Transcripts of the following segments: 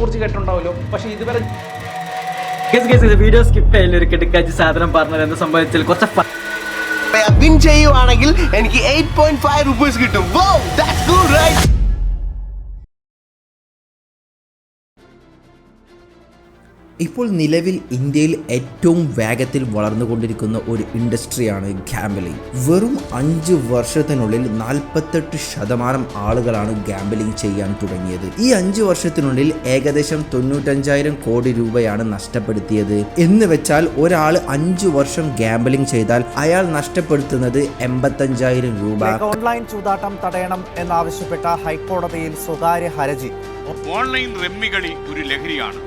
കുറിച്ച് കേട്ടിട്ടുണ്ടാവല്ലോ, പക്ഷെ ഇതുവരെ വീഡിയോ സ്കിപ്പ് ചെയ്യില്ല. ഒരു കിടക്കാച്ചി സാധനം പറഞ്ഞത് എന്താ സംഭവിച്ചാൽ കുറച്ച് വിൻ ചെയ്യുവാണെങ്കിൽ എനിക്ക് 8.5 rupees കിട്ടും. Wow, that's good, right? ഇപ്പോൾ നിലവിൽ ഇന്ത്യയിൽ ഏറ്റവും വേഗത്തിൽ വളർന്നുകൊണ്ടിരിക്കുന്ന ഒരു ഇൻഡസ്ട്രിയാണ് ഗാംബ്ലിംഗ്. വെറും 5 വർഷത്തിനുള്ളിൽ 48% ആളുകളാണ് ഗാംബ്ലിംഗ് ചെയ്യാൻ തുടങ്ങിയത്. ഈ 5 വർഷത്തിനുള്ളിൽ ഏകദേശം 95,000 കോടി രൂപയാണ് നഷ്ടപ്പെടുത്തിയത്. എന്ന് വെച്ചാൽ ഒരാൾ 5 വർഷം ഗാംബ്ലിംഗ് ചെയ്താൽ അയാൾ നഷ്ടപ്പെടുത്തുന്നത് 85,000 രൂപ. ഓൺലൈൻ ചൂതാട്ടം തടയണം എന്നാവശ്യപ്പെട്ട ഹൈക്കോടതിയിൽ സ്വകാര്യ ഹർജി. ഓൺലൈൻ റമ്മികളി ഒരു ലഹരിയാണ്,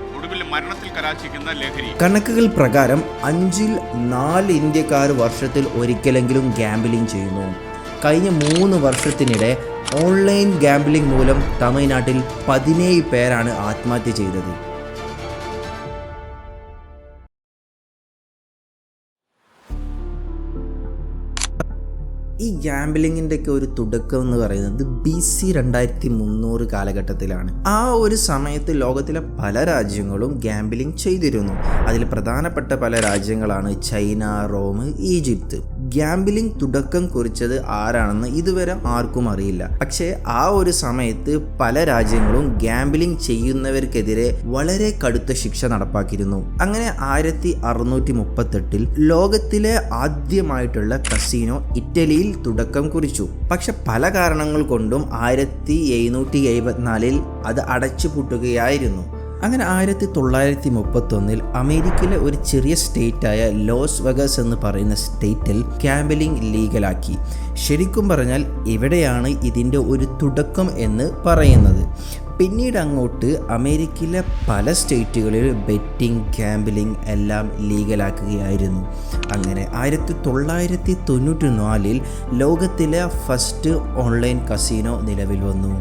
മരണത്തിൽ കലാശിക്കുന്ന ലഹരി. കണക്കുകൾ പ്രകാരം 5-ൽ 4 ഇന്ത്യക്കാർ വർഷത്തിൽ ഒരിക്കലെങ്കിലും ഗാംബ്ലിംഗ് ചെയ്യുന്നു. കഴിഞ്ഞ 3 വർഷത്തിനിടെ ഓൺലൈൻ ഗാംബ്ലിംഗ് മൂലം തമിഴ്നാട്ടിൽ 17 പേരാണ് ആത്മഹത്യ ചെയ്തത്. ഈ ഗാംബ്ലിങ്ങിൻ്റെ ഒക്കെ ഒരു തുടക്കം എന്ന് പറയുന്നത് BC 2300 കാലഘട്ടത്തിലാണ്. ആ ഒരു സമയത്ത് ലോകത്തിലെ പല രാജ്യങ്ങളും ഗാംബ്ലിംഗ് ചെയ്തിരുന്നു. അതിൽ പ്രധാനപ്പെട്ട പല രാജ്യങ്ങളാണ് ചൈന, റോം, ഈജിപ്ത്. ഗാംബ്ലിംഗ് തുടക്കം കുറിച്ചത് ആരാണെന്ന് ഇതുവരെ ആർക്കും അറിയില്ല. പക്ഷേ ആ ഒരു സമയത്ത് പല രാജ്യങ്ങളും ഗാംബ്ലിംഗ് ചെയ്യുന്നവർക്കെതിരെ വളരെ കടുത്ത ശിക്ഷ നടപ്പാക്കിയിരുന്നു. അങ്ങനെ 1638 ലോകത്തിലെ ആദ്യമായിട്ടുള്ള കസീനോ ഇറ്റലിയിൽ തുടക്കം കുറിച്ചു. പക്ഷെ പല കാരണങ്ങൾ കൊണ്ടും 1774 അത് അടച്ചുപൂട്ടുകയായിരുന്നു. അങ്ങനെ 1931 അമേരിക്കയിലെ ഒരു ചെറിയ സ്റ്റേറ്റായ ലോസ് വെഗസ് എന്ന് പറയുന്ന സ്റ്റേറ്റിൽ ഗാംബ്ലിംഗ് ലീഗലാക്കി. ശരിക്കും പറഞ്ഞാൽ ഇവിടെയാണ് ഇതിൻ്റെ ഒരു തുടക്കം എന്ന് പറയുന്നത്. പിന്നീട് അങ്ങോട്ട് അമേരിക്കയിലെ പല സ്റ്റേറ്റുകളിൽ ബെറ്റിംഗ്, ഗാംബ്ലിംഗ് എല്ലാം ലീഗലാക്കുകയായിരുന്നു. അങ്ങനെ 1994 ലോകത്തിലെ ഫസ്റ്റ് ഓൺലൈൻ കസീനോ നിലവിൽ വന്നു.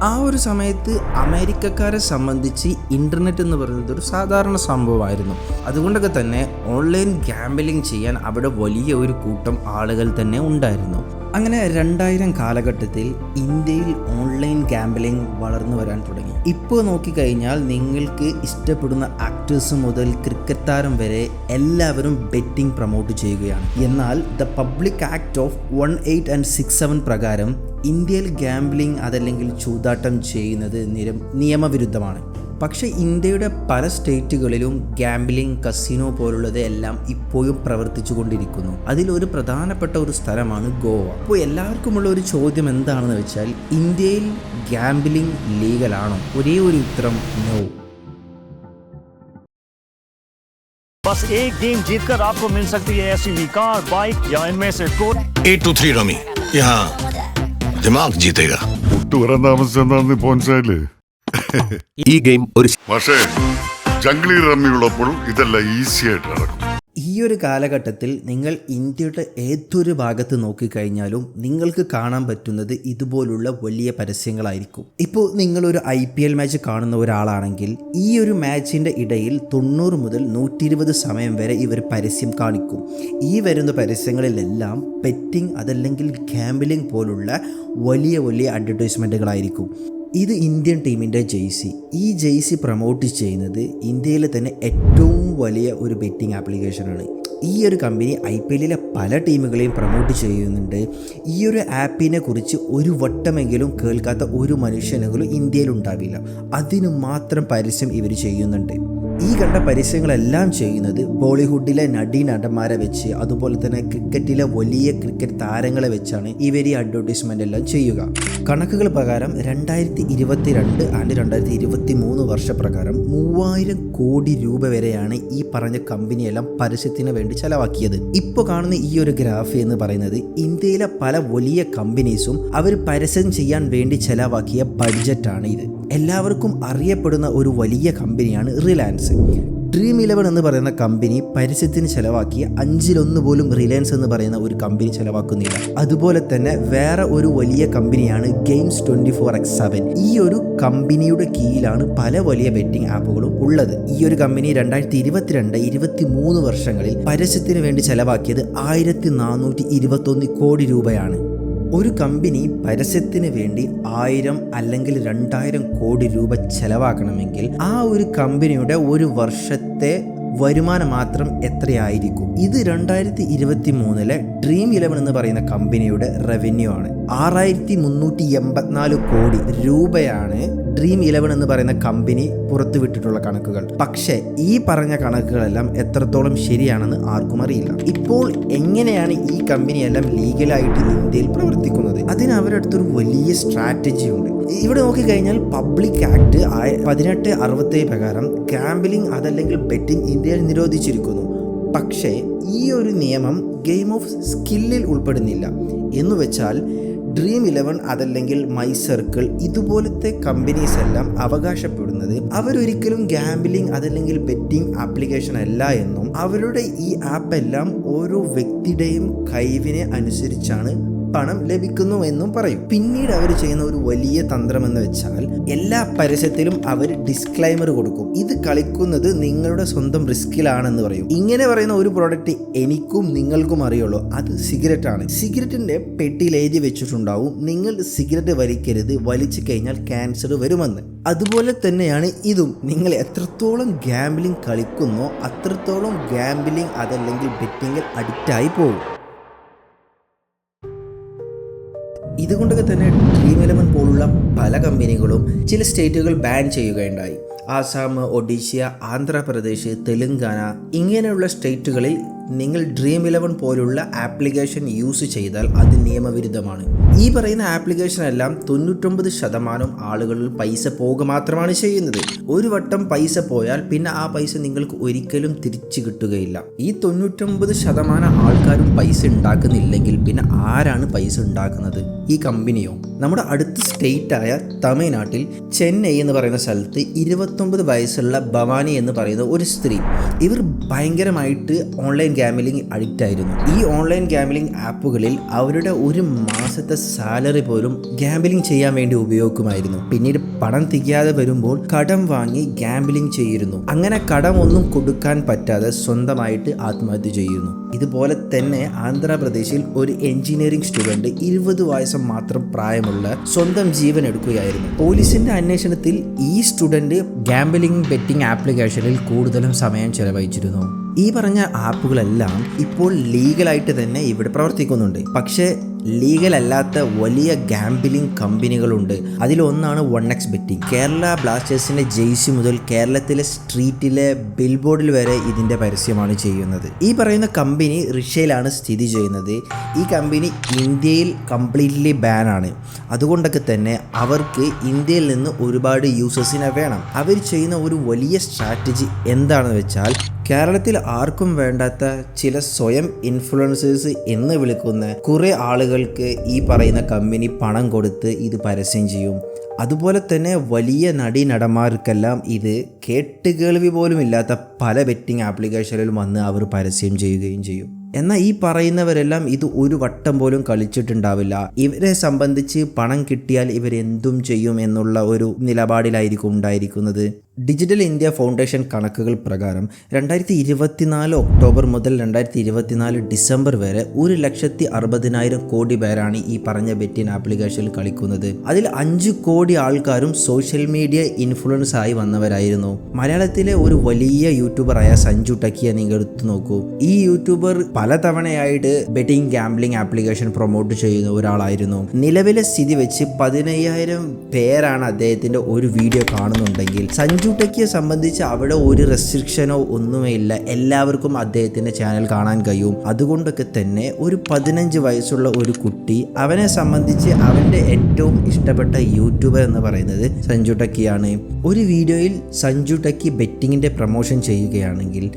ആ ഒരു സമയത്ത് അമേരിക്കക്കാരെ സംബന്ധിച്ച് ഇൻ്റർനെറ്റ് എന്ന് പറയുന്നത് ഒരു സാധാരണ സംഭവമായിരുന്നു. അതുകൊണ്ടൊക്കെ തന്നെ ഓൺലൈൻ ഗാംബ്ലിംഗ് ചെയ്യാൻ അവിടെ വലിയ ഒരു കൂട്ടം ആളുകൾ തന്നെ ഉണ്ടായിരുന്നു. അങ്ങനെ 2000 കാലഘട്ടത്തിൽ ഇന്ത്യയിൽ ഓൺലൈൻ ഗാംബ്ലിംഗ് വളർന്നു വരാൻ തുടങ്ങി. ഇപ്പോൾ നോക്കിക്കഴിഞ്ഞാൽ നിങ്ങൾക്ക് ഇഷ്ടപ്പെടുന്ന ആക്ടേഴ്സ് മുതൽ ക്രിക്കറ്റ് താരം വരെ എല്ലാവരും ബെറ്റിംഗ് പ്രൊമോട്ട് ചെയ്യുകയാണ്. എന്നാൽ ദ പബ്ലിക് ആക്ട് ഓഫ് 1867 പ്രകാരം ഇന്ത്യയിൽ ഗാംബ്ലിംഗ് അതല്ലെങ്കിൽ ചൂതാട്ടം ചെയ്യുന്നത് നിയമവിരുദ്ധമാണ്. പക്ഷേ ഇന്ത്യയുടെ പല സ്റ്റേറ്റുകളിലും ഗാംബ്ലിംഗ്, കസിനോ പോലുള്ളത് എല്ലാം ഇപ്പോഴും പ്രവർത്തിച്ചു കൊണ്ടിരിക്കുന്നു. അതിലൊരു പ്രധാനപ്പെട്ട ഒരു സ്ഥലമാണ് ഗോവ. അപ്പോൾ എല്ലാവർക്കുമുള്ള ഒരു ചോദ്യം എന്താണെന്ന് വെച്ചാൽ, ഇന്ത്യയിൽ ഗാംബ്ലിംഗ് ലീഗലാണോ? ഒരേ ഒരു ഉത്തരം നോ. बस एक गेम जीतकर आपको मिल सकती है SUV, कार, बाइक या इनमें से कोई. 823 रमी, यहाँ दिमाग जीतेगा. ഒട്ടുവരാൻ താമസിച്ചെന്താന്ന് പോൻസായില്ലേ? ഈ ഗെയിം ഒരു പക്ഷേ ജംഗ്ലി റമ്മിയുള്ളപ്പോൾ ഇതെല്ലാം ഈസി ആയിട്ട് നടക്കും. ഈ ഒരു കാലഘട്ടത്തിൽ നിങ്ങൾ ഇന്ത്യയുടെ ഏതൊരു ഭാഗത്ത് നോക്കിക്കഴിഞ്ഞാലും നിങ്ങൾക്ക് കാണാൻ പറ്റുന്നത് ഇതുപോലുള്ള വലിയ പരസ്യങ്ങളായിരിക്കും. ഇപ്പോൾ നിങ്ങളൊരു IPL മാച്ച് കാണുന്ന ഒരാളാണെങ്കിൽ ഈ ഒരു മാച്ചിൻ്റെ ഇടയിൽ 90 മുതൽ 120 സമയം വരെ ഇവർ പരസ്യം കാണിക്കും. ഈ വരുന്ന പരസ്യങ്ങളിലെല്ലാം ബെറ്റിംഗ് അതല്ലെങ്കിൽ ഗാംബ്ലിംഗ് പോലുള്ള വലിയ വലിയ അഡ്വർടൈസ്മെൻറ്റുകളായിരിക്കും. ഇത് ഇന്ത്യൻ ടീമിൻ്റെ ജേഴ്സി. ഈ ജേഴ്സി പ്രൊമോട്ട് ചെയ്യുന്നത് ഇന്ത്യയിലെ തന്നെ ഏറ്റവും വലിയ ഒരു ബെറ്റിംഗ് ആപ്ലിക്കേഷനാണ്. ഈ ഒരു കമ്പനി IPLലെ പല ടീമുകളെയും പ്രൊമോട്ട് ചെയ്യുന്നുണ്ട്. ഈ ഒരു ആപ്പിനെ കുറിച്ച് ഒരു വട്ടമെങ്കിലും കേൾക്കാത്ത ഒരു മനുഷ്യനെങ്കിലും ഇന്ത്യയിൽ ഉണ്ടാവില്ല. അതിന് മാത്രം പരസ്യം ഇവർ ചെയ്യുന്നുണ്ട്. ഈ കണ്ട പരസ്യങ്ങളെല്ലാം ചെയ്യുന്നത് ബോളിവുഡിലെ നടന്മാരെ വെച്ച്, അതുപോലെ തന്നെ ക്രിക്കറ്റിലെ വലിയ ക്രിക്കറ്റ് താരങ്ങളെ വെച്ചാണ് ഇവർ ഈ അഡ്വർടൈസ്മെൻ്റ് എല്ലാം ചെയ്യുക. കണക്കുകൾ പ്രകാരം 2022 ആൻഡ് 2023 വർഷപ്രകാരം 3000 കോടി രൂപ വരെയാണ് ഈ പറഞ്ഞ കമ്പനിയെല്ലാം പരസ്യത്തിന് വേണ്ടി ചെലവാക്കിയത്. ഇപ്പോൾ കാണുന്ന ഈ ഒരു ഗ്രാഫ് എന്ന് പറയുന്നത് ഇന്ത്യയിലെ പല വലിയ കമ്പനീസും അവർ പരസ്യം ചെയ്യാൻ വേണ്ടി ചെലവാക്കിയ ബഡ്ജറ്റാണ് ഇത്. എല്ലാവർക്കും അറിയപ്പെടുന്ന ഒരു വലിയ കമ്പനിയാണ് റിലയൻസ്. Dream11 എന്ന് പറയുന്ന കമ്പനി പരസ്യത്തിന് ചെലവാക്കിയ 5-1 പോലും റിലയൻസ് എന്ന് പറയുന്ന ഒരു കമ്പനി ചെലവാക്കുന്നില്ല. അതുപോലെ തന്നെ വേറെ ഒരു വലിയ കമ്പനിയാണ് ഗെയിംസ് 24x7. ഈ ഒരു കമ്പനിയുടെ കീഴിലാണ് പല വലിയ ബെറ്റിംഗ് ആപ്പുകളും ഉള്ളത്. ഈ ഒരു കമ്പനി 2022-23 വർഷങ്ങളിൽ പരസ്യത്തിന് വേണ്ടി ചെലവാക്കിയത് 1421 കോടി രൂപയാണ്. ഒരു കമ്പനി പരസ്യത്തിന് വേണ്ടി 1000 അല്ലെങ്കിൽ 2000 കോടി രൂപ ചെലവാക്കണമെങ്കിൽ ആ ഒരു കമ്പനിയുടെ ഒരു വർഷത്തെ വരുമാനം മാത്രം എത്രയായിരിക്കും? ഇത് 2023 ഡ്രീം 11 എന്ന് പറയുന്ന കമ്പനിയുടെ റവന്യൂ ആണ്. 6384 കോടി രൂപയാണ് ഡ്രീം 11 എന്ന് പറയുന്ന കമ്പനി പുറത്തുവിട്ടിട്ടുള്ള കണക്കുകൾ. പക്ഷേ ഈ പറഞ്ഞ കണക്കുകളെല്ലാം എത്രത്തോളം ശരിയാണെന്ന് ആർക്കും അറിയില്ല. ഇപ്പോൾ എങ്ങനെയാണ് ഈ കമ്പനിയെല്ലാം ലീഗലായിട്ട് ഇന്ത്യയിൽ പ്രവർത്തിക്കുന്നത്? അതിന് അവരുടെ അടുത്തൊരു വലിയ സ്ട്രാറ്റജി ഉണ്ട്. ഇവിടെ നോക്കിക്കഴിഞ്ഞാൽ പബ്ലിക് ആക്ട് 1867 പ്രകാരം ഗാംബ്ലിംഗ് അതല്ലെങ്കിൽ ബെറ്റിംഗ് ഇന്ത്യയിൽ നിരോധിച്ചിരിക്കുന്നു. പക്ഷേ ഈ ഒരു നിയമം ഗെയിം ഓഫ് സ്കില്ലിൽ ഉൾപ്പെടുന്നില്ല. എന്നുവെച്ചാൽ ഡ്രീം 11 അതല്ലെങ്കിൽ മൈ സർക്കിൾ ഇതുപോലത്തെ കമ്പനീസ് എല്ലാം അവകാശപ്പെടുന്നത് അവരൊരിക്കലും ഗാംബ്ലിംഗ് അതല്ലെങ്കിൽ ബെറ്റിംഗ് ആപ്ലിക്കേഷൻ അല്ല എന്നും അവരുടെ ഈ ആപ്പ് എല്ലാം ഓരോ വ്യക്തിയുടെയും കഴിവിനെ അനുസരിച്ചാണ് പണം ലഭിക്കുന്നു എന്നും പറയും. പിന്നീട് അവർ ചെയ്യുന്ന ഒരു വലിയ തന്ത്രം എന്ന് വെച്ചാൽ എല്ലാ പരസ്യത്തിലും അവർ ഡിസ്ക്ലൈമർ കൊടുക്കും. ഇത് കളിക്കുന്നത് നിങ്ങളുടെ സ്വന്തം റിസ്കിലാണെന്ന് പറയും. ഇങ്ങനെ പറയുന്ന ഒരു പ്രോഡക്റ്റ് എനിക്കും നിങ്ങൾക്കും അറിയുള്ളൂ, അത് സിഗരറ്റ് ആണ്. സിഗരറ്റിന്റെ പെട്ടിയിൽ എഴുതി വെച്ചിട്ടുണ്ടാവും, നിങ്ങൾ സിഗരറ്റ് വലിക്കരുത്, വലിച്ചു കഴിഞ്ഞാൽ ക്യാൻസർ വരുമെന്ന്. അതുപോലെ തന്നെയാണ് ഇതും. നിങ്ങൾ എത്രത്തോളം ഗാംബ്ലിംഗ് കളിക്കുന്നോ അത്രത്തോളം ഗാംബ്ലിംഗ് അതല്ലെങ്കിൽ ബെറ്റിംഗിൽ അഡിക്റ്റായി പോകും. ഇതുകൊണ്ടൊക്കെ തന്നെ ഡ്രീം 11 പോലുള്ള പല കമ്പനികളും ചില സ്റ്റേറ്റുകൾ ബാൻ ചെയ്യുകയുണ്ടായി. ആസാം, ഒഡീഷ, ആന്ധ്രാപ്രദേശ്, തെലുങ്കാന ഇങ്ങനെയുള്ള സ്റ്റേറ്റുകളിൽ നിങ്ങൾ ഡ്രീം 11 പോലുള്ള ആപ്ലിക്കേഷൻ യൂസ് ചെയ്താൽ അത് നിയമവിരുദ്ധമാണ്. ഈ പറയുന്ന ആപ്ലിക്കേഷൻ എല്ലാം 99% ആളുകളിൽ പൈസ പോകുക മാത്രമാണ് ചെയ്യുന്നത്. ഒരു വട്ടം പൈസ പോയാൽ പിന്നെ ആ പൈസ നിങ്ങൾക്ക് ഒരിക്കലും തിരിച്ചു കിട്ടുകയില്ല. ഈ 99% ആൾക്കാരും പൈസ ഉണ്ടാക്കുന്നില്ലെങ്കിൽ പിന്നെ ആരാണ് പൈസ ഉണ്ടാക്കുന്നത്? ഈ കമ്പനിയോ? നമ്മുടെ അടുത്ത സ്റ്റേറ്റായ തമിഴ്നാട്ടിൽ ചെന്നൈ എന്ന് പറയുന്ന സ്ഥലത്ത് 29 വയസ്സുള്ള ഭവാനി എന്ന് പറയുന്ന ഒരു സ്ത്രീ, ഇവർ ഭയങ്കരമായിട്ട് ഓൺലൈൻ ഗാംബ്ലിംഗ് അഡിക്റ്റ് ആയിരുന്നു. ഈ ഓൺലൈൻ ഗാംബ്ലിംഗ് ആപ്പുകളിൽ അവരുടെ ഒരു മാസത്തെ സാലറി പോലും ഗാംബ്ലിംഗ് ചെയ്യാൻ വേണ്ടി ഉപയോഗിക്കുമായിരുന്നു. പിന്നീട് പണം തികയാതെ വരുമ്പോൾ കടം വാങ്ങി ഗാംബ്ലിംഗ് ചെയ്യുന്നു. അങ്ങനെ കടം ഒന്നും കൊടുക്കാൻ പറ്റാതെ സ്വന്തമായിട്ട് ആത്മഹത്യ ചെയ്യുന്നു. ഇതുപോലെ തന്നെ ആന്ധ്രാപ്രദേശിൽ ഒരു എഞ്ചിനീയറിംഗ് സ്റ്റുഡന്റ് 20 വയസ്സ് മാത്രം പ്രായമുള്ള സ്വന്തം ജീവൻ എടുക്കുകയായിരുന്നു. പോലീസിന്റെ അന്വേഷണത്തിൽ ഈ സ്റ്റുഡന്റ് ഗാംബ്ലിംഗ് ബെറ്റിംഗ് ആപ്ലിക്കേഷനിൽ കൂടുതലും സമയം ചെലവഴിച്ചിരുന്നു. ഈ പറഞ്ഞ ആപ്പുകളെല്ലാം ഇപ്പോൾ ലീഗലായിട്ട് തന്നെ ഇവിടെ പ്രവർത്തിക്കുന്നുണ്ട്. പക്ഷേ ലീഗൽ അല്ലാത്ത വലിയ ഗാംബ്ലിംഗ് കമ്പനികളുണ്ട്. അതിലൊന്നാണ് 1x ബെറ്റിംഗ്. കേരള ബ്ലാസ്റ്റേഴ്സിന്റെ ജേഴ്സി മുതൽ കേരളത്തിലെ സ്ട്രീറ്റിലെ ബിൽബോർഡിൽ വരെ ഇതിന്റെ പരസ്യമാണ് ചെയ്യുന്നത്. ഈ പറയുന്ന കമ്പനി റഷ്യയിലാണ് സ്ഥിതി ചെയ്യുന്നത്. ഈ കമ്പനി ഇന്ത്യയിൽ കംപ്ലീറ്റ്ലി ബാനാണ്. അതുകൊണ്ടൊക്കെ തന്നെ അവർക്ക് ഇന്ത്യയിൽ നിന്ന് ഒരുപാട് യൂസേഴ്സിനെ വേണം. അവർ ചെയ്യുന്ന ഒരു വലിയ സ്ട്രാറ്റജി എന്താണെന്ന് വെച്ചാൽ കേരളത്തിൽ ആർക്കും വേണ്ടാത്ത ചില സ്വയം ഇൻഫ്ലുവൻസേഴ്സ് എന്ന് വിളിക്കുന്ന കുറേ ആളുകൾക്ക് ഈ പറയുന്ന കമ്പനി പണം കൊടുത്ത് ഇത് പരസ്യം ചെയ്യും. അതുപോലെ തന്നെ വലിയ നടന്മാർക്കെല്ലാം ഇത് കേട്ടുകേൾവി പോലും ഇല്ലാത്ത പല ബെറ്റിംഗ് ആപ്ലിക്കേഷനിലും വന്ന് അവർ പരസ്യം ചെയ്യുകയും ചെയ്യും. എന്നാൽ ഈ പറയുന്നവരെല്ലാം ഇത് ഒരു വട്ടം പോലും കളിച്ചിട്ടുണ്ടാവില്ല. ഇവരെ സംബന്ധിച്ച് പണം കിട്ടിയാൽ ഇവരെന്തും ചെയ്യും എന്നുള്ള ഒരു നിലപാടിലായിരിക്കും ഉണ്ടായിരിക്കുന്നത്. ഡിജിറ്റൽ ഇന്ത്യ ഫൗണ്ടേഷൻ കണക്കുകൾ പ്രകാരം 2024 ഒക്ടോബർ മുതൽ 2024 ഡിസംബർ വരെ 1,60,000 കോടി പേരാണ് ഈ പറഞ്ഞ ബെറ്റിംഗ് ആപ്ലിക്കേഷനിൽ കളിക്കുന്നത്. അതിൽ 5 കോടി ആൾക്കാരും സോഷ്യൽ മീഡിയ ഇൻഫ്ലുവൻസ് ആയി വന്നവരായിരുന്നു. മലയാളത്തിലെ ഒരു വലിയ യൂട്യൂബറായ സഞ്ജു ടക്കിയെ നിങ്ങൾ എടുത്തു നോക്കൂ. ഈ യൂട്യൂബർ പലതവണയായിട്ട് ബെറ്റിംഗ് ഗാംബ്ലിംഗ് ആപ്ലിക്കേഷൻ പ്രൊമോട്ട് ചെയ്യുന്ന ഒരാളായിരുന്നു. നിലവിലെ സ്ഥിതി വെച്ച് 15,000 പേരാണ് അദ്ദേഹത്തിന്റെ ഒരു വീഡിയോ കാണുന്നുണ്ടെങ്കിൽ സഞ്ജു ടക്കിയെ സംബന്ധിച്ച് അവിടെ ഒരു റെസ്ട്രിക്ഷനോ ഒന്നുമേ ഇല്ല. എല്ലാവർക്കും അദ്ദേഹത്തിന്റെ ചാനൽ കാണാൻ കഴിയും. അതുകൊണ്ടൊക്കെ തന്നെ ഒരു 15 വയസ്സുള്ള ഒരു കുട്ടി, അവനെ സംബന്ധിച്ച് അവന്റെ ഏറ്റവും ഇഷ്ടപ്പെട്ട യൂട്യൂബർ എന്ന് പറയുന്നത് സഞ്ജു ടക്കിയാണ്. ഒരു വീഡിയോയിൽ സഞ്ജു ടക്കി ബെറ്റിങ്ങിന്റെ പ്രൊമോഷൻ ചെയ്യുകയാണെങ്കിൽ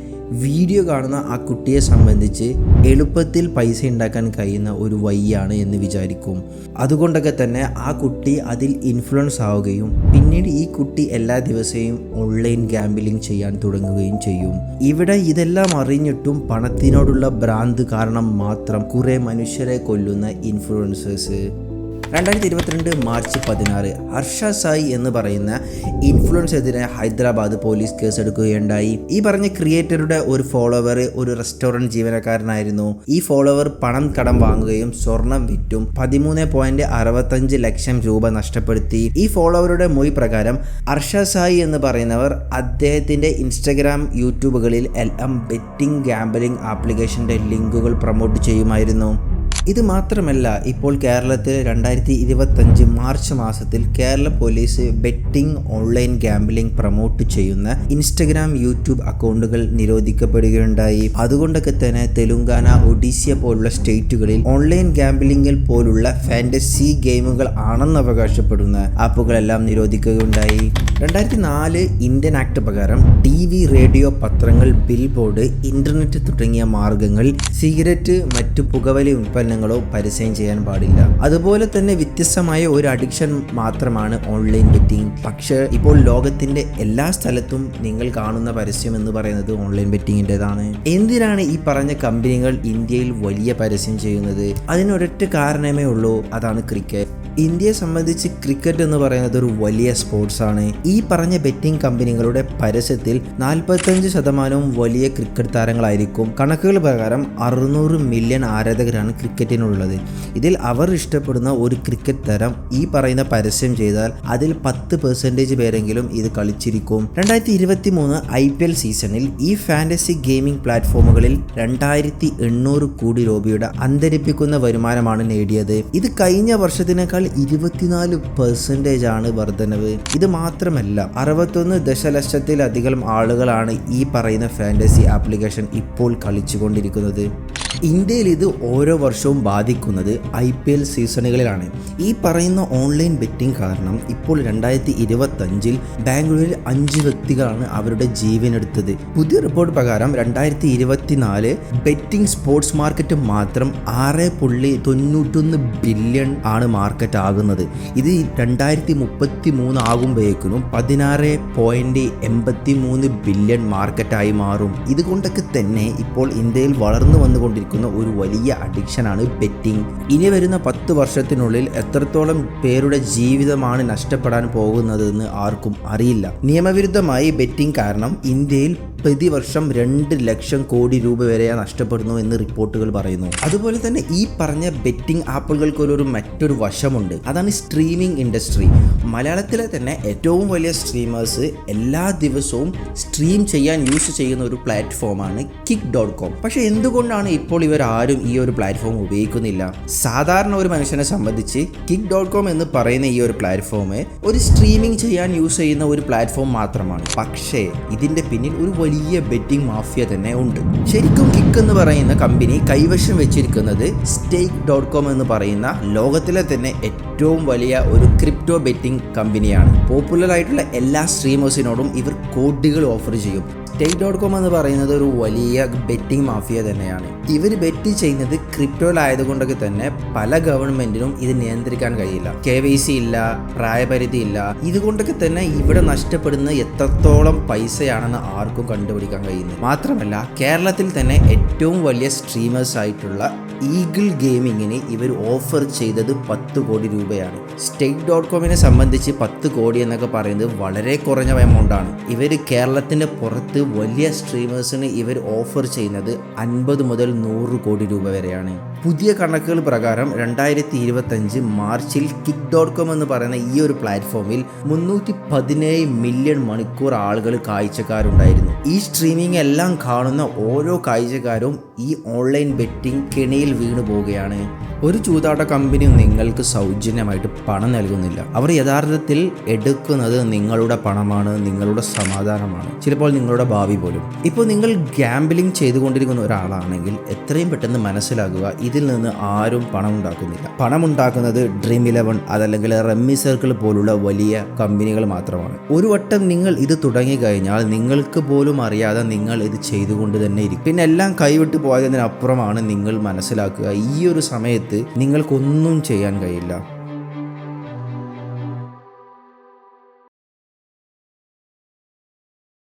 വീഡിയോ കാണുന്ന ആ കുട്ടിയെ സംബന്ധിച്ച് എളുപ്പത്തിൽ പൈസ ഉണ്ടാക്കാൻ കഴിയുന്ന ഒരു വഴിയാണ് എന്ന് വിചാരിക്കും. അതുകൊണ്ടൊക്കെ തന്നെ ആ കുട്ടി അതിൽ ഇൻഫ്ലുവൻസ് ആവുകയും പിന്നീട് ഈ കുട്ടി എല്ലാ ദിവസവും ഓൺലൈൻ ഗാംബ്ലിംഗ് ചെയ്യാൻ തുടങ്ങുകയും ചെയ്യും. ഇവിടെ ഇതെല്ലാം അറിഞ്ഞിട്ടും പണത്തിനോടുള്ള ഭ്രാന്ത് കാരണം മാത്രം കുറേ മനുഷ്യരെ കൊല്ലുന്ന ഇൻഫ്ലുവൻസേഴ്സ്. 2022 മാർച്ച് 16 ഹർഷ സായി എന്ന് പറയുന്ന ഇൻഫ്ലുവൻസെതിരെ ഹൈദരാബാദ് പോലീസ് കേസെടുക്കുകയുണ്ടായി. ഈ പറഞ്ഞ ക്രിയേറ്ററുടെ ഒരു ഫോളോവർ ഒരു റെസ്റ്റോറൻറ്റ് ജീവനക്കാരനായിരുന്നു. ഈ ഫോളോവർ പണം കടം വാങ്ങുകയും സ്വർണം വിറ്റും 13.65 ലക്ഷം രൂപ നഷ്ടപ്പെടുത്തി. ഈ ഫോളോവറുടെ മൊഴി പ്രകാരം ഹർഷ സായി എന്ന് പറയുന്നവർ അദ്ദേഹത്തിന്റെ ഇൻസ്റ്റഗ്രാം യൂട്യൂബുകളിൽ എല്ലാം ബെറ്റിംഗ് ഗാംബ്ലിംഗ് ആപ്ലിക്കേഷന്റെ ലിങ്കുകൾ പ്രൊമോട്ട് ചെയ്യുമായിരുന്നു. ഇത് മാത്രമല്ല, ഇപ്പോൾ കേരളത്തിൽ 2025 മാർച്ച് മാസത്തിൽ Kerala police betting online gambling promote ചെയ്യുന്ന ഇൻസ്റ്റഗ്രാം യൂട്യൂബ് അക്കൗണ്ടുകൾ നിരോധിക്കപ്പെടുകയുണ്ടായി. അതുകൊണ്ടൊക്കെ തന്നെ തെലുങ്കാന, ഒഡീഷ പോലുള്ള സ്റ്റേറ്റുകളിൽ ഓൺലൈൻ ഗാംബ്ലിംഗിൽ പോലുള്ള ഫാന്റസി ഗെയിമുകൾ ആണെന്ന് അവകാശപ്പെടുന്ന ആപ്പുകളെല്ലാം നിരോധിക്കുകയുണ്ടായി. 2004 ഇന്ത്യൻ ആക്ട് പ്രകാരം TV, റേഡിയോ, പത്രങ്ങൾ, ബിൽ ബോർഡ്, ഇന്റർനെറ്റ് തുടങ്ങിയ മാർഗങ്ങൾ സിഗരറ്റ്, മറ്റു പുകവലി ഉൽപ്പന്നങ്ങളോ പരസ്യം ചെയ്യാൻ പാടില്ല. അതുപോലെ തന്നെ വ്യത്യസ്തമായ ഒരു അഡിക്ഷൻ മാത്രമാണ് ഓൺലൈൻ ബെറ്റിംഗ്. പക്ഷേ ഇപ്പോൾ ലോകത്തിന്റെ എല്ലാ സ്ഥലത്തും നിങ്ങൾ കാണുന്ന പരസ്യം എന്ന് പറയുന്നത് ഓൺലൈൻ ബെറ്റിങ്ങിൻ്റെതാണ്. എന്തിനാണ് ഈ പറഞ്ഞ കമ്പനികൾ ഇന്ത്യയിൽ വലിയ പരസ്യം ചെയ്യുന്നത്? അതിനൊരൊറ്റ കാരണമേ ഉള്ളൂ, അതാണ് ക്രിക്കറ്റ്. ഇന്ത്യയെ സംബന്ധിച്ച് ക്രിക്കറ്റ് എന്ന് പറയുന്നത് ഒരു വലിയ സ്പോർട്സാണ്. ഈ പറഞ്ഞ ബെറ്റിംഗ് കമ്പനികളുടെ പരസ്യത്തിൽ 45% വലിയ ക്രിക്കറ്റ് താരങ്ങളായിരിക്കും. കണക്കുകൾ പ്രകാരം 600 മില്യൺ ആരാധകരാണ് ക്രിക്കറ്റിനുള്ളത്. ഇതിൽ അവർ ഇഷ്ടപ്പെടുന്ന ഒരു ക്രിക്കറ്റ് താരം ഈ പറയുന്ന പരസ്യം ചെയ്താൽ അതിൽ 10% പേരെങ്കിലും ഇത് കളിച്ചിരിക്കും. 2023 IPL സീസണിൽ ഈ ഫാന്റസി ഗെയിമിംഗ് പ്ലാറ്റ്ഫോമുകളിൽ 2800 കോടി രൂപയുടെ അന്തരിപ്പിക്കുന്ന വരുമാനമാണ് നേടിയത്. ഇത് കഴിഞ്ഞ വർഷത്തിനേക്കാൾ 24% ആണ് വർധനവ്. ഇത് മാത്രമല്ല, 61 ദശലക്ഷത്തിലധികം ആളുകളാണ് ഈ പറയുന്ന ഫാന്റസി ആപ്ലിക്കേഷൻ ഇപ്പോൾ കളിച്ചുകൊണ്ടിരിക്കുന്നത്. ഇന്ത്യയിൽ ഇത് ഓരോ വർഷവും ബാധിക്കുന്നത് IPL സീസണുകളിലാണ്. ഈ പറയുന്ന ഓൺലൈൻ ബെറ്റിംഗ് കാരണം ഇപ്പോൾ 2025 ബാംഗ്ലൂരിൽ 5 വ്യക്തികളാണ് അവരുടെ ജീവനെടുത്തത്. പുതിയ റിപ്പോർട്ട് പ്രകാരം 2024 ബെറ്റിംഗ് സ്പോർട്സ് മാർക്കറ്റ് മാത്രം 6.91 ബില്യൺ ആണ് മാർക്കറ്റ് ആകുന്നത്. ഇത് 2033 ആകുമ്പോഴേക്കും 16.83 ബില്യൺ മാർക്കറ്റായി മാറും. ഇതുകൊണ്ടൊക്കെ തന്നെ ഇപ്പോൾ ഇന്ത്യയിൽ വളർന്നു വന്നുകൊണ്ടിരിക്കുന്ന ഒരു വലിയ അഡിക്ഷനാണ് ബെറ്റിംഗ്. ഇനി വരുന്ന 10 വർഷത്തിനുള്ളിൽ എത്രത്തോളം പേരുടെ ജീവിതമാണ് നഷ്ടപ്പെടാൻ പോകുന്നതെന്ന് ആർക്കും അറിയില്ല. നിയമവിരുദ്ധമായി ബെറ്റിംഗ് കാരണം ഇന്ത്യയിൽ പ്രതിവർഷം 2 ലക്ഷം കോടി രൂപ വരെ നഷ്ടപ്പെടുന്നു എന്ന് റിപ്പോർട്ടുകൾ പറയുന്നു. അതുപോലെ തന്നെ ഈ പറഞ്ഞ ബെറ്റിംഗ് ആപ്പുകൾക്ക് മറ്റൊരു വശമുണ്ട്, അതാണ് സ്ട്രീമിംഗ് ഇൻഡസ്ട്രി. മലയാളത്തിലെ തന്നെ ഏറ്റവും വലിയ സ്ട്രീമേഴ്സ് എല്ലാ ദിവസവും സ്ട്രീം ചെയ്യാൻ യൂസ് ചെയ്യുന്ന ഒരു പ്ലാറ്റ്ഫോമാണ് kick.com. പക്ഷെ എന്തുകൊണ്ടാണ് ഇപ്പോൾ ഇവരാരും ഈ ഒരു പ്ലാറ്റ്ഫോം ഉപയോഗിക്കുന്നില്ല? സാധാരണ ഒരു മനുഷ്യനെ സംബന്ധിച്ച് kick.com എന്ന് പറയുന്ന ഈ ഒരു പ്ലാറ്റ്ഫോം ഒരു സ്ട്രീമിംഗ് ചെയ്യാൻ യൂസ് ചെയ്യുന്ന ഒരു പ്ലാറ്റ്ഫോം മാത്രമാണ്. പക്ഷേ ഇതിന്റെ പിന്നിൽ ഒരു വലിയ ബെറ്റിംഗ് മാഫിയ തന്നെ ഉണ്ട്. ശരിക്കും കിക്ക് എന്ന് പറയുന്ന കമ്പനി കൈവശം വെച്ചിരിക്കുന്നത് stake.com എന്ന് പറയുന്ന ലോകത്തിലെ തന്നെ ഏറ്റവും വലിയ ഒരു ക്രിപ്റ്റോ ബെറ്റിംഗ് കമ്പനിയാണ്. പോപ്പുലർ ആയിട്ടുള്ള എല്ലാ സ്ട്രീമേഴ്സിനോടും ഇവർ കോടികൾ ഓഫർ ചെയ്യും. stake.com എന്ന് പറയുന്നത് ഒരു വലിയ ബെറ്റിംഗ് മാഫിയ തന്നെയാണ്. ഇവർ ബെറ്റ് ചെയ്യുന്നത് ക്രിപ്റ്റോയിലായതുകൊണ്ടൊക്കെ തന്നെ പല ഗവൺമെന്റിനും ഇത് നിയന്ത്രിക്കാൻ കഴിയില്ല. KYC ഇല്ല, പ്രായപരിധി ഇല്ല. ഇതുകൊണ്ടൊക്കെ തന്നെ ഇവിടെ നഷ്ടപ്പെടുന്ന എത്രത്തോളം പൈസയാണെന്ന് ആർക്കും കണ്ടുപിടിക്കാൻ കഴിയുന്നു. മാത്രമല്ല കേരളത്തിൽ തന്നെ ഏറ്റവും വലിയ സ്ട്രീമേഴ്സ് ആയിട്ടുള്ള ഈഗിൾ ഗെയിമിങ്ങിന് ഇവർ ഓഫർ ചെയ്തത് 10 കോടി രൂപയാണ്. stake.comനെ സംബന്ധിച്ച് 10 കോടി എന്നൊക്കെ പറയുന്നത് വളരെ കുറഞ്ഞ എമൗണ്ടാണ്. ഇവർ കേരളത്തിൻ്റെ പുറത്ത് വലിയ സ്ട്രീമേഴ്സിന് ഇവർ ഓഫർ ചെയ്യുന്നത് 50 മുതൽ 100 കോടി രൂപ വരെയാണ്. പുതിയ കണക്കുകൾ പ്രകാരം 2025 മാർച്ചിൽ kick.com എന്ന് പറയുന്ന ഈ ഒരു പ്ലാറ്റ്ഫോമിൽ 317 മില്യൺ മണിക്കൂർ ആളുകൾ കാഴ്ചക്കാരുണ്ടായിരുന്നു. ഈ സ്ട്രീമിംഗ് എല്ലാം കാണുന്ന ഓരോ കാഴ്ചക്കാരും ഈ ഓൺലൈൻ ബെറ്റിംഗ് കെണിയിൽ വീണു പോവുകയാണ്. ഒരു ചൂതാട്ട കമ്പനി നിങ്ങൾക്ക് സൗജന്യമായിട്ട് പണം നൽകുന്നില്ല. അവർ യഥാർത്ഥത്തിൽ എടുക്കുന്നത് നിങ്ങളുടെ പണമാണ്, നിങ്ങളുടെ സമാധാനമാണ്, ചിലപ്പോൾ നിങ്ങളുടെ ഭാവി പോലും. ഇപ്പോൾ നിങ്ങൾ ഗാംബ്ലിംഗ് ചെയ്തുകൊണ്ടിരിക്കുന്ന ഒരാളാണെങ്കിൽ എത്രയും പെട്ടെന്ന് മനസ്സിലാക്കുക, ഇതിൽ നിന്ന് ആരും പണം ഉണ്ടാക്കുന്നില്ല. പണം ഉണ്ടാക്കുന്നത് Dream11 അതല്ലെങ്കിൽ റമ്മി സർക്കിൾ പോലുള്ള വലിയ കമ്പനികൾ മാത്രമാണ്. ഒരു വട്ടം നിങ്ങൾ ഇത് തുടങ്ങി കഴിഞ്ഞാൽ നിങ്ങൾക്ക് പോലും അറിയാതെ നിങ്ങൾ ഇത് ചെയ്തുകൊണ്ട് തന്നെ ഇരിക്കും. പിന്നെ എല്ലാം കൈവിട്ട് പോയതിനപ്പുറമാണ് നിങ്ങൾ മനസ്സിലാക്കുക ഈ ഒരു സമയത്ത് നിങ്ങൾക്കൊന്നും ചെയ്യാൻ കഴിയില്ല.